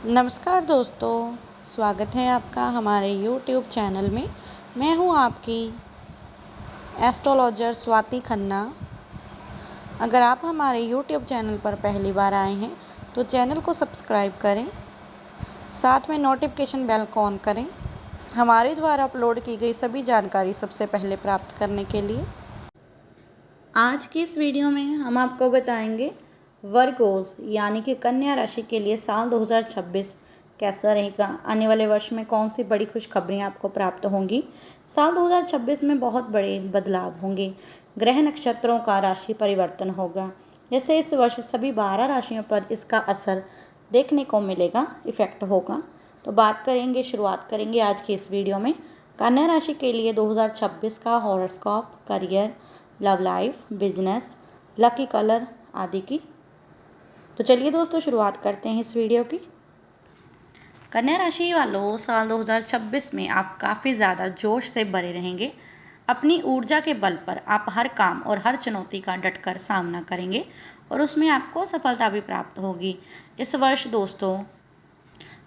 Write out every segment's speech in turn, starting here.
नमस्कार दोस्तों, स्वागत है आपका हमारे YouTube चैनल में। मैं हूं आपकी एस्ट्रोलॉजर स्वाति खन्ना। अगर आप हमारे YouTube चैनल पर पहली बार आए हैं तो चैनल को सब्सक्राइब करें, साथ में नोटिफिकेशन बेल को ऑन करें हमारे द्वारा अपलोड की गई सभी जानकारी सबसे पहले प्राप्त करने के लिए। आज की इस वीडियो में हम आपको बताएंगे वर्गोस यानी कि कन्या राशि के लिए साल 2026 कैसा रहेगा। आने वाले वर्ष में कौन सी बड़ी खुशखबरियां आपको प्राप्त होंगी। साल 2026 में बहुत बड़े बदलाव होंगे। ग्रह नक्षत्रों का राशि परिवर्तन होगा, जैसे इस वर्ष सभी 12 राशियों पर इसका असर देखने को मिलेगा, इफेक्ट होगा। तो शुरुआत करेंगे आज की इस वीडियो में कन्या राशि के लिए 2026 का horoscope, career, love life, business, lucky colour आदि की। तो चलिए दोस्तों शुरुआत करते हैं इस वीडियो की। कन्या राशि वालों, साल 2026 में आप काफ़ी ज़्यादा जोश से भरे रहेंगे। अपनी ऊर्जा के बल पर आप हर काम और हर चुनौती का डटकर सामना करेंगे और उसमें आपको सफलता भी प्राप्त होगी। इस वर्ष दोस्तों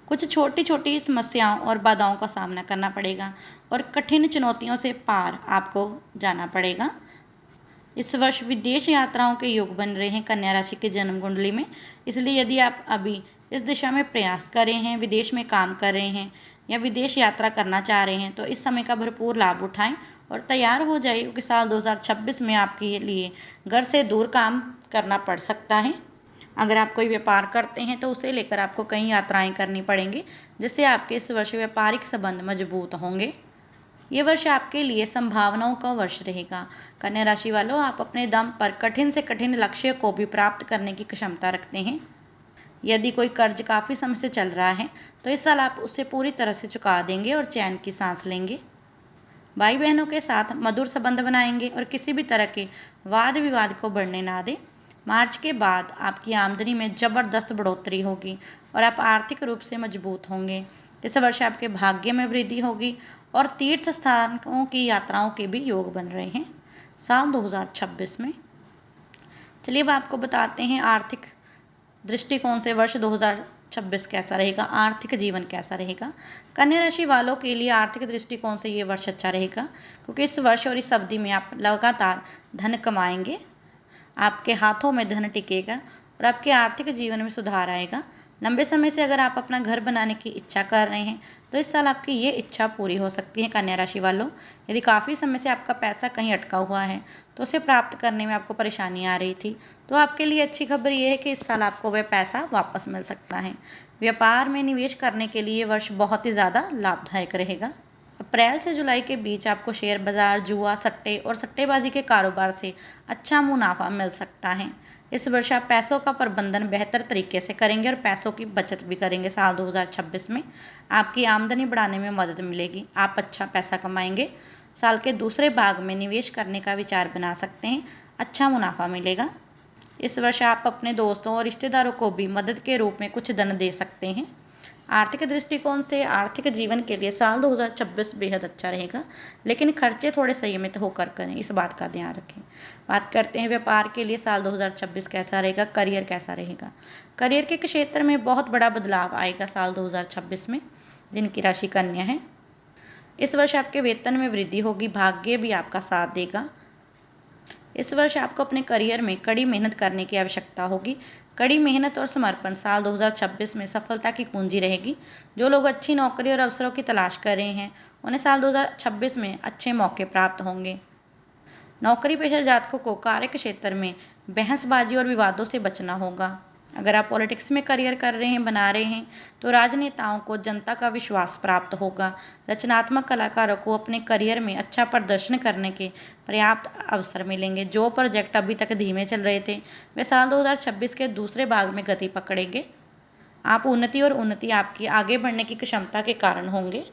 कुछ छोटी छोटी समस्याओं और बाधाओं का सामना करना पड़ेगा और कठिन चुनौतियों से पार आपको जाना पड़ेगा। इस वर्ष विदेश यात्राओं के योग बन रहे हैं कन्या राशि के जन्म कुंडली में, इसलिए यदि आप अभी इस दिशा में प्रयास कर रहे हैं, विदेश में काम कर रहे हैं या विदेश यात्रा करना चाह रहे हैं तो इस समय का भरपूर लाभ उठाएं और तैयार हो जाइए, क्योंकि साल 2026 में आपके लिए घर से दूर काम करना पड़ सकता है। अगर आप कोई व्यापार करते हैं तो उसे लेकर आपको कई यात्राएं करनी पड़ेंगी, जिससे आपके इस वर्ष व्यापारिक संबंध मजबूत होंगे। ये वर्ष आपके लिए संभावनाओं का वर्ष रहेगा। कन्या राशि वालों, आप अपने दम पर कठिन से कठिन लक्ष्य को भी प्राप्त करने की क्षमता रखते हैं। यदि कोई कर्ज काफ़ी समय से चल रहा है तो इस साल आप उसे पूरी तरह से चुका देंगे और चैन की सांस लेंगे। भाई बहनों के साथ मधुर संबंध बनाएंगे और किसी भी तरह के वाद विवाद को बढ़ने ना दें। मार्च के बाद आपकी आमदनी में ज़बरदस्त बढ़ोतरी होगी और आप आर्थिक रूप से मजबूत होंगे। इस वर्ष आपके भाग्य में वृद्धि होगी और तीर्थ स्थानों की यात्राओं के भी योग बन रहे हैं साल 2026 में। चलिए अब आपको बताते हैं आर्थिक दृष्टिकोण से वर्ष 2026 कैसा रहेगा, आर्थिक जीवन कैसा रहेगा। कन्या राशि वालों के लिए आर्थिक दृष्टिकोण से ये वर्ष अच्छा रहेगा, क्योंकि इस वर्ष और इस अवधि में आप लगातार धन कमाएंगे, आपके हाथों में धन टिकेगा और आपके आर्थिक जीवन में सुधार आएगा। लंबे समय से अगर आप अपना घर बनाने की इच्छा कर रहे हैं तो इस साल आपकी ये इच्छा पूरी हो सकती है कन्या राशि वालों। यदि काफ़ी समय से आपका पैसा कहीं अटका हुआ है तो उसे प्राप्त करने में आपको परेशानी आ रही थी, तो आपके लिए अच्छी खबर ये है कि इस साल आपको वह पैसा वापस मिल सकता है। व्यापार में निवेश करने के लिए ये वर्ष बहुत ही ज़्यादा लाभदायक रहेगा। अप्रैल से जुलाई के बीच आपको शेयर बाजार, जुआ, सट्टे और सट्टेबाजी के कारोबार से अच्छा मुनाफा मिल सकता है। इस वर्ष आप पैसों का प्रबंधन बेहतर तरीके से करेंगे और पैसों की बचत भी करेंगे। साल 2026 में आपकी आमदनी बढ़ाने में मदद मिलेगी, आप अच्छा पैसा कमाएंगे। साल के दूसरे भाग में निवेश करने का विचार बना सकते हैं, अच्छा मुनाफा मिलेगा। इस वर्ष आप अपने दोस्तों और रिश्तेदारों को भी मदद के रूप में कुछ धन दे सकते हैं। आर्थिक दृष्टिकोण से आर्थिक जीवन के लिए साल 2026 बेहद अच्छा रहेगा, लेकिन खर्चे थोड़े संयमित होकर करें, इस बात का ध्यान रखें। बात करते हैं व्यापार के लिए साल 2026 कैसा रहेगा, करियर कैसा रहेगा। करियर के क्षेत्र में बहुत बड़ा बदलाव आएगा साल 2026 में। जिनकी राशि कन्या है, इस वर्ष आपके वेतन में वृद्धि होगी, भाग्य भी आपका साथ देगा। इस वर्ष आपको अपने करियर में कड़ी मेहनत करने की आवश्यकता होगी। कड़ी मेहनत और समर्पण साल 2026 में सफलता की कुंजी रहेगी। जो लोग अच्छी नौकरी और अवसरों की तलाश कर रहे हैं उन्हें साल 2026 में अच्छे मौके प्राप्त होंगे। नौकरी पेशा जातकों को कार्य क्षेत्र में बहसबाजी और विवादों से बचना होगा। अगर आप पॉलिटिक्स में करियर कर रहे हैं, बना रहे हैं, तो राजनेताओं को जनता का विश्वास प्राप्त होगा। रचनात्मक कलाकारों को अपने करियर में अच्छा प्रदर्शन करने के पर्याप्त अवसर मिलेंगे। जो प्रोजेक्ट अभी तक धीमे चल रहे थे वे साल 2026 के दूसरे भाग में गति पकड़ेंगे। आप उन्नति आपकी आगे बढ़ने की क्षमता के कारण होंगे।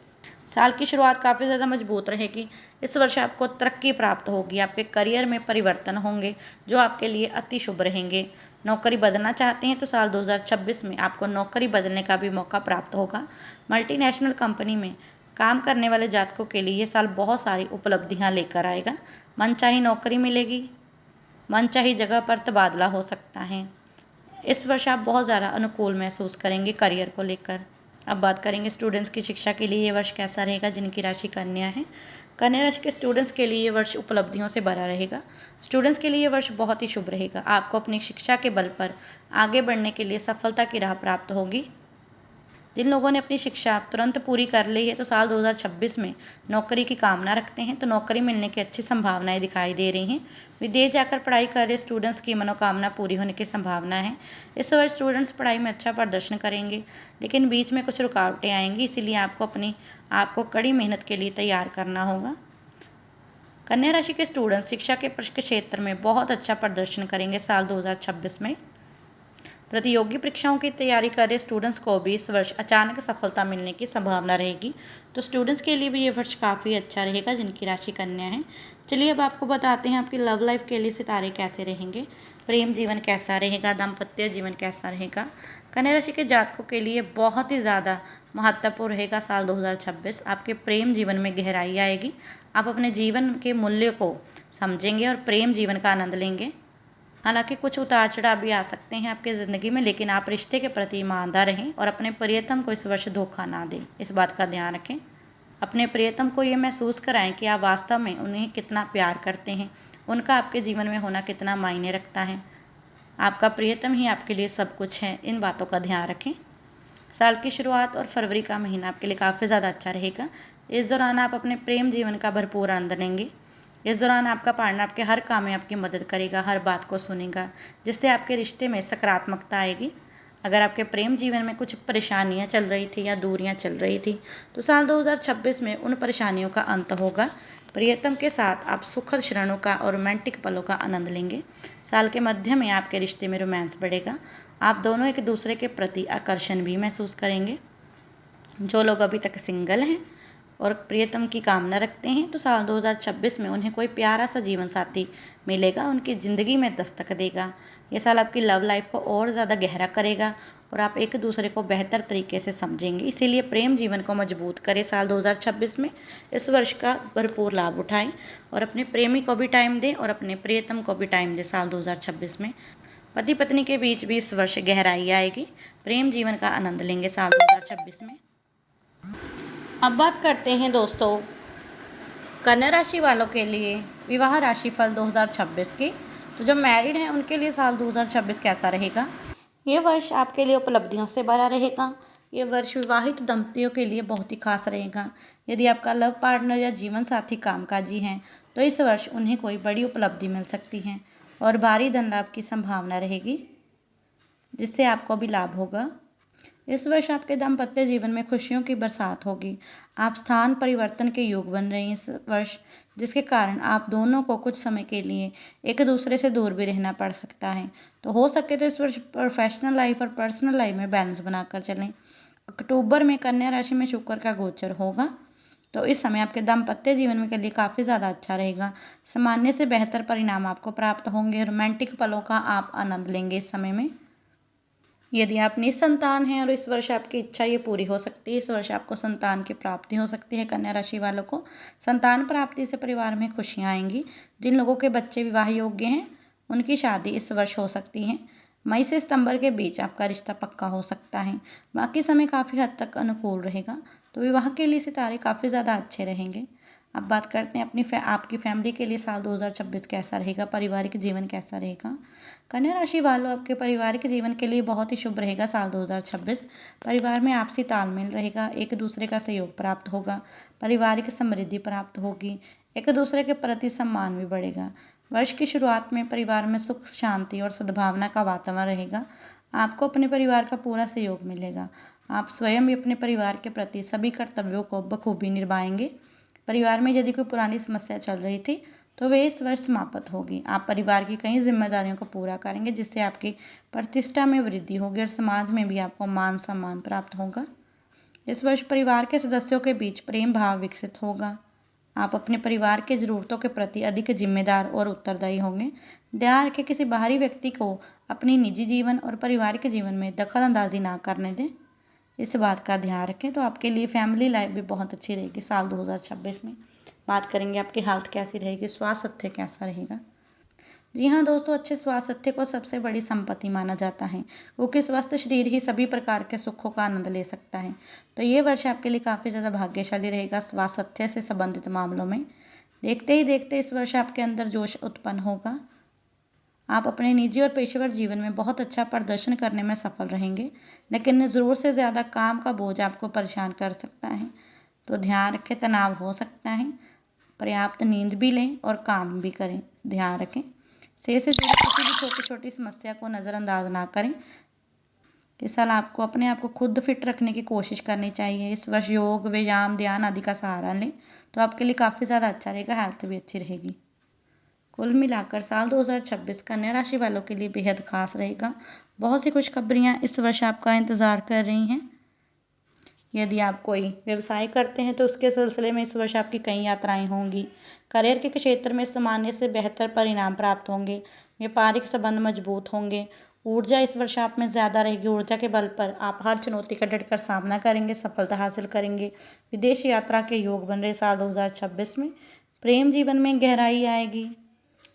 साल की शुरुआत काफ़ी ज़्यादा मजबूत रहेगी। इस वर्ष आपको तरक्की प्राप्त होगी, आपके करियर में परिवर्तन होंगे जो आपके लिए अति शुभ रहेंगे। नौकरी बदलना चाहते हैं तो साल 2026 में आपको नौकरी बदलने का भी मौका प्राप्त होगा। मल्टीनेशनल कंपनी में काम करने वाले जातकों के लिए ये साल बहुत सारी उपलब्धियां लेकर आएगा। मनचाही नौकरी मिलेगी, मनचाही जगह पर तबादला हो सकता है। इस वर्ष आप बहुत ज़्यादा अनुकूल महसूस करेंगे करियर को लेकर। अब बात करेंगे स्टूडेंट्स की शिक्षा के लिए ये वर्ष कैसा रहेगा जिनकी राशि कन्या है। कन्या राशि के स्टूडेंट्स के लिए ये वर्ष उपलब्धियों से भरा रहेगा। स्टूडेंट्स के लिए ये वर्ष बहुत ही शुभ रहेगा। आपको अपनी शिक्षा के बल पर आगे बढ़ने के लिए सफलता की राह प्राप्त होगी। जिन लोगों ने अपनी शिक्षा तुरंत पूरी कर ली है तो साल 2026 में नौकरी की कामना रखते हैं तो नौकरी मिलने की अच्छी संभावनाएं दिखाई दे रही हैं। विदेश जाकर पढ़ाई कर रहे स्टूडेंट्स की मनोकामना पूरी होने की संभावना है। इस वर्ष स्टूडेंट्स पढ़ाई में अच्छा प्रदर्शन करेंगे, लेकिन बीच में कुछ रुकावटें आएंगी, इसीलिए आपको कड़ी मेहनत के लिए तैयार करना होगा। कन्या राशि के स्टूडेंट्स शिक्षा के क्षेत्र में बहुत अच्छा प्रदर्शन करेंगे साल 2026 में। प्रतियोगी परीक्षाओं की तैयारी कर रहे स्टूडेंट्स को भी इस वर्ष अचानक सफलता मिलने की संभावना रहेगी, तो स्टूडेंट्स के लिए भी ये वर्ष काफ़ी अच्छा रहेगा जिनकी राशि कन्या है। चलिए अब आपको बताते हैं आपकी लव लाइफ के लिए सितारे कैसे रहेंगे, प्रेम जीवन कैसा रहेगा, दाम्पत्य जीवन कैसा रहेगा। कन्या राशि के जातकों के लिए बहुत ही ज़्यादा महत्वपूर्ण रहेगा साल 2026। आपके प्रेम जीवन में गहराई आएगी। आप अपने जीवन के मूल्य को समझेंगे और प्रेम जीवन का आनंद लेंगे। हालांकि कुछ उतार चढ़ाव भी आ सकते हैं आपकी ज़िंदगी में, लेकिन आप रिश्ते के प्रति ईमानदार रहें और अपने प्रियतम को इस वर्ष धोखा ना दें, इस बात का ध्यान रखें। अपने प्रियतम को ये महसूस कराएं कि आप वास्तव में उन्हें कितना प्यार करते हैं, उनका आपके जीवन में होना कितना मायने रखता है। आपका प्रियतम ही आपके लिए सब कुछ है, इन बातों का ध्यान रखें। साल की शुरुआत और फरवरी का महीना आपके लिए काफ़ी ज़्यादा अच्छा रहेगा। इस दौरान आप अपने प्रेम जीवन का भरपूर आनंद लेंगे। इस दौरान आपका पार्टनर आपके हर काम में आपकी मदद करेगा, हर बात को सुनेगा, जिससे आपके रिश्ते में सकारात्मकता आएगी। अगर आपके प्रेम जीवन में कुछ परेशानियां चल रही थी या दूरियां चल रही थी तो साल 2026 में उन परेशानियों का अंत होगा। प्रियतम के साथ आप सुखद क्षणों का और रोमांटिक पलों का आनंद लेंगे। साल के मध्य में आपके रिश्ते में रोमांस बढ़ेगा। आप दोनों एक दूसरे के प्रति आकर्षण भी महसूस करेंगे। जो लोग अभी तक सिंगल हैं और प्रियतम की कामना रखते हैं तो साल 2026 में उन्हें कोई प्यारा सा जीवन साथी मिलेगा, उनकी ज़िंदगी में दस्तक देगा। ये साल आपकी लव लाइफ को और ज़्यादा गहरा करेगा और आप एक दूसरे को बेहतर तरीके से समझेंगे। इसीलिए प्रेम जीवन को मजबूत करें साल 2026 में। इस वर्ष का भरपूर लाभ उठाएं और अपने प्रेमी को भी टाइम दें और अपने प्रियतम को भी टाइम दें। साल 2026 में पति पत्नी के बीच भी इस वर्ष गहराई आएगी। प्रेम जीवन का आनंद लेंगे साल 2026 में। अब बात करते हैं दोस्तों कन्या राशि वालों के लिए विवाह राशिफल 2026 की। तो जो मैरिड हैं उनके लिए साल 2026 कैसा रहेगा। ये वर्ष आपके लिए उपलब्धियों से भरा रहेगा। ये वर्ष विवाहित दंपतियों के लिए बहुत ही खास रहेगा। यदि आपका लव पार्टनर या जीवन साथी कामकाजी हैं तो इस वर्ष उन्हें कोई बड़ी उपलब्धि मिल सकती है और भारी धन लाभ की संभावना रहेगी, जिससे आपको भी लाभ होगा। इस वर्ष आपके दाम्पत्य जीवन में खुशियों की बरसात होगी। आप स्थान परिवर्तन के योग बन रहे हैं इस वर्ष, जिसके कारण आप दोनों को कुछ समय के लिए एक दूसरे से दूर भी रहना पड़ सकता है। तो हो सके तो इस वर्ष प्रोफेशनल लाइफ और पर्सनल लाइफ में बैलेंस बनाकर चलें। अक्टूबर में कन्या राशि में शुक्र का गोचर होगा, तो इस समय आपके दाम्पत्य जीवन के लिए काफ़ी ज़्यादा अच्छा रहेगा। सामान्य से बेहतर परिणाम आपको प्राप्त होंगे। रोमांटिक पलों का आप आनंद लेंगे इस समय में। यदि आप निसंतान हैं और इस वर्ष आपकी इच्छा ये पूरी हो सकती है, इस वर्ष आपको संतान की प्राप्ति हो सकती है। कन्या राशि वालों को संतान प्राप्ति से परिवार में खुशियाँ आएंगी। जिन लोगों के बच्चे विवाह योग्य हैं उनकी शादी इस वर्ष हो सकती है। मई से सितंबर के बीच आपका रिश्ता पक्का हो सकता है। बाकी समय काफ़ी हद तक अनुकूल रहेगा, तो विवाह के लिए सितारे काफ़ी ज़्यादा अच्छे रहेंगे। अब बात करते हैं आपकी फैमिली के लिए साल 2026 कैसा रहेगा, पारिवारिक जीवन कैसा रहेगा। कन्या राशि वालों आपके पारिवारिक जीवन के लिए बहुत ही शुभ रहेगा साल 2026। परिवार में आपसी तालमेल रहेगा, एक दूसरे का सहयोग प्राप्त होगा, पारिवारिक समृद्धि प्राप्त होगी, एक दूसरे के प्रति सम्मान भी बढ़ेगा। वर्ष की शुरुआत में परिवार में सुख शांति और सद्भावना का वातावरण रहेगा। आपको अपने परिवार का पूरा सहयोग मिलेगा। आप स्वयं भी अपने परिवार के प्रति सभी कर्तव्यों को बखूबी निभाएंगे। परिवार में यदि कोई पुरानी समस्या चल रही थी तो वे इस वर्ष समाप्त होगी। आप परिवार की कई जिम्मेदारियों को पूरा करेंगे, जिससे आपकी प्रतिष्ठा में वृद्धि होगी और समाज में भी आपको मान सम्मान प्राप्त होगा। इस वर्ष परिवार के सदस्यों के बीच प्रेम भाव विकसित होगा। आप अपने परिवार की ज़रूरतों के प्रति अधिक जिम्मेदार और उत्तरदायी होंगे। ध्यान रखें किसी बाहरी व्यक्ति को अपनी निजी जीवन और पारिवारिक जीवन में दखल अंदाजी ना करने दें, इस बात का ध्यान रखें। तो आपके लिए फैमिली लाइफ भी बहुत अच्छी रहेगी साल 2026 में। बात करेंगे आपकी हेल्थ कैसी रहेगी, स्वास्थ्य कैसा रहेगा। जी हाँ दोस्तों, अच्छे स्वास्थ्य को सबसे बड़ी संपत्ति माना जाता है, क्योंकि स्वस्थ शरीर ही सभी प्रकार के सुखों का आनंद ले सकता है। तो ये वर्ष आपके लिए काफ़ी ज़्यादा भाग्यशाली रहेगा स्वास्थ्य से संबंधित मामलों में। देखते ही देखते इस वर्ष आपके अंदर जोश उत्पन्न होगा। आप अपने निजी और पेशेवर जीवन में बहुत अच्छा प्रदर्शन करने में सफल रहेंगे, लेकिन ज़रूर से ज़्यादा काम का बोझ आपको परेशान कर सकता है। तो ध्यान रखें, तनाव हो सकता है। पर्याप्त नींद भी लें और काम भी करें, ध्यान रखें। सेहत से जुड़ी किसी भी छोटी छोटी समस्या को नज़रअंदाज ना करें। इस साल आपको अपने आप को खुद फिट रखने की कोशिश करनी चाहिए। इस वर्ष योग, व्यायाम, ध्यान आदि का सहारा लें तो आपके लिए काफ़ी ज़्यादा अच्छा रहेगा, हेल्थ भी अच्छी रहेगी। कुल मिलाकर साल 2026 कन्या राशि वालों के लिए बेहद खास रहेगा। बहुत सी खुशखबरियाँ इस वर्ष आपका इंतज़ार कर रही हैं। यदि आप कोई व्यवसाय करते हैं तो उसके सिलसिले में इस वर्ष आपकी कई यात्राएं होंगी। करियर के क्षेत्र में सामान्य से बेहतर परिणाम प्राप्त होंगे। व्यापारिक संबंध मजबूत होंगे। ऊर्जा इस वर्ष आप में ज़्यादा रहेगी। ऊर्जा के बल पर आप हर चुनौती का डटकर सामना करेंगे, सफलता हासिल करेंगे। विदेश यात्रा के योग बन रहे साल 2026 में। प्रेम जीवन में गहराई आएगी।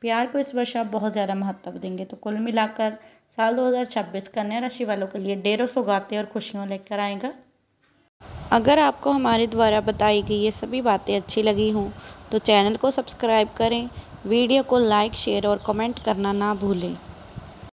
प्यार को इस वर्ष आप बहुत ज़्यादा महत्व देंगे। तो कुल मिलाकर साल 2026 कन्या राशि वालों के लिए ढेरों सौगातें और खुशियाँ लेकर आएगा। अगर आपको हमारे द्वारा बताई गई ये सभी बातें अच्छी लगी हों तो चैनल को सब्सक्राइब करें, वीडियो को लाइक, शेयर और कमेंट करना ना भूलें।